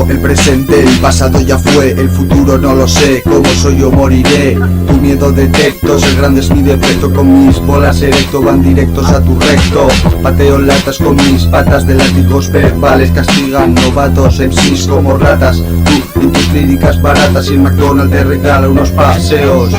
vivo el presente, el pasado ya fue, el futuro no lo sé. Como soy yo moriré, tu miedo detecto, ser grande es mi defecto. Con mis bolas erecto van directos a tu recto. Pateo latas con mis patas de látigos verbales, castigan novatos MCs como ratas. Tú y tus líricas baratas y el McDonald's te regala unos paseos.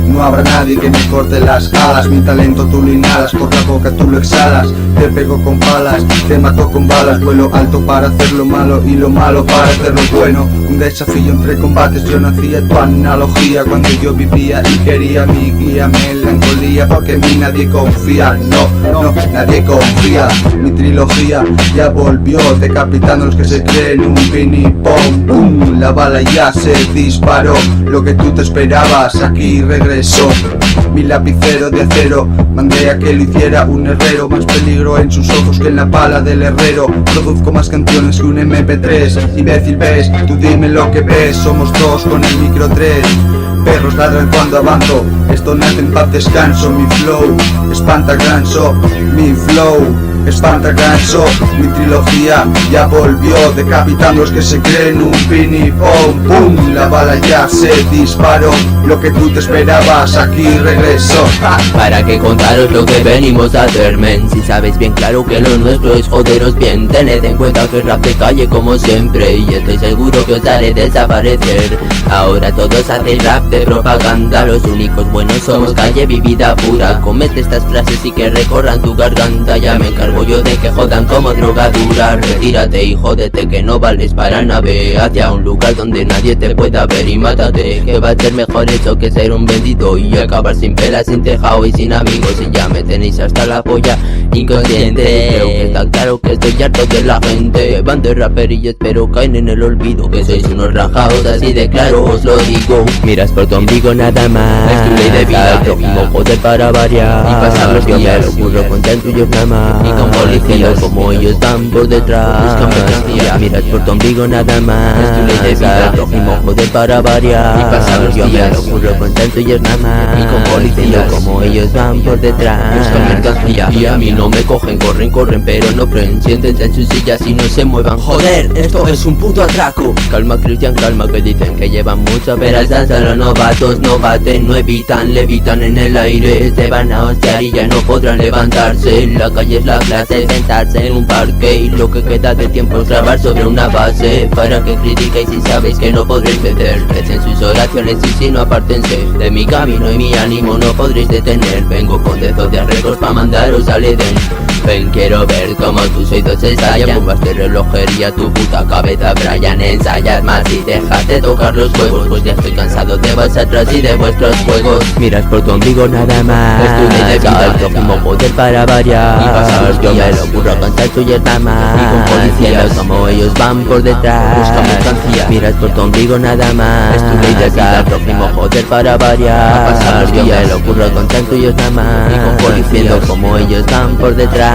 No habrá nadie que me corte las alas, mi talento tú lo inhalas, por la boca tú lo exhalas. Te pego con palas, te mato con balas, vuelo alto para hacer lo malo y lo malo para hacer lo bueno. Un desafío entre combates, yo nacía tu analogía cuando yo vivía y quería mi guía. Melancolía porque en mí nadie confía, no, nadie confía. Mi trilogía ya volvió, decapitando a los que se creen un pini pom pum. La bala ya se disparó, lo que tú te esperabas aquí regresó. Mi lapicero de acero, mandé a que lo hiciera un herrero. Más peligro en sus ojos que en la pala del herrero. Produzco más canciones que un MP3. Imbécil ves, tú dime lo que ves. Somos dos con el micro 3. Perros ladran cuando avanzo, esto nace en paz descanso. Mi flow espanta ganso, mi flow espanta ganso. Mi trilogía ya volvió, decapitando los que se creen un pini pom pum. La bala ya se disparó, lo que tú te esperabas aquí regresó. ¿Para qué contaros lo que venimos a hacer, men? Si sabéis bien claro que lo nuestro es joderos bien. Tened en cuenta que es rap de calle como siempre, y estoy seguro que os haré desaparecer. Ahora todos hacen rap de propaganda, los únicos buenos somos calle vivida pura. Comete estas frases y que recorran tu garganta, ya me encargo yo de que jodan como drogadura. Retírate y jódete que no vales para nave, hacia un lugar donde nadie te pueda ver y mátate. Que va a ser mejor eso que ser un bendito y acabar sin pelas, sin tejado y sin amigos. Y ya me tenéis hasta la polla inconsciente. Creo que está claro que estoy harto de la gente. Van de raperillos pero caen en el olvido, que sois unos rajados, así de claro os lo digo. Miras por tu ombligo nada más, es tu ley de vida, el prójimo joder para variar. Y pasan los días, yo me lo ocurro con tan tuyos nada más. Y con policías como ellos van por detrás. Miras por tu ombligo nada más, es tu ley de vida, el prójimo joder para variar. Y pasan los días, yo me lo ocurro con tan tuyos nada más. Y con policías como ellos van por detrás. Y a mí no me cogen, corren pero no prenden. Siéntense en sus sillas y no se muevan. Joder, esto es un puto atraco. Calma Cristian, calma, que dicen que llevan mucho, pero al danza los novatos no baten, no evitan, levitan en el aire. Se van a hostiar y ya no podrán levantarse. La calle es la clase, sentarse en un parque y lo que queda de tiempo es grabar sobre una base. Para que critiquéis si sabéis que no podréis vencer. Recen sus oraciones y si no apártense de mi camino y mi ánimo no podréis detener. Vengo con dedos de arreglos pa' mandaros al Edén. Ven, quiero ver cómo tus oídos estallan. Bombas de relojería, tu puta cabeza Brian. Ensayas más y déjate tocar los huevos, pues ya estoy cansado de vosotros y de vuestros juegos. Miras por tu ombligo nada más, es tu ley de vida, el prójimo poder para variar. Y pasan los días, yo me lo ocurro con tal tuyas nada más. Y con policías como ellos van por detrás. Busca mercancía. Miras por tu ombligo nada más, es tu ley de vida, el prójimo poder para variar. Y pasan los días, yo me lo ocurro con tal tuyos nada más. Y con policías como ellos van por detrás.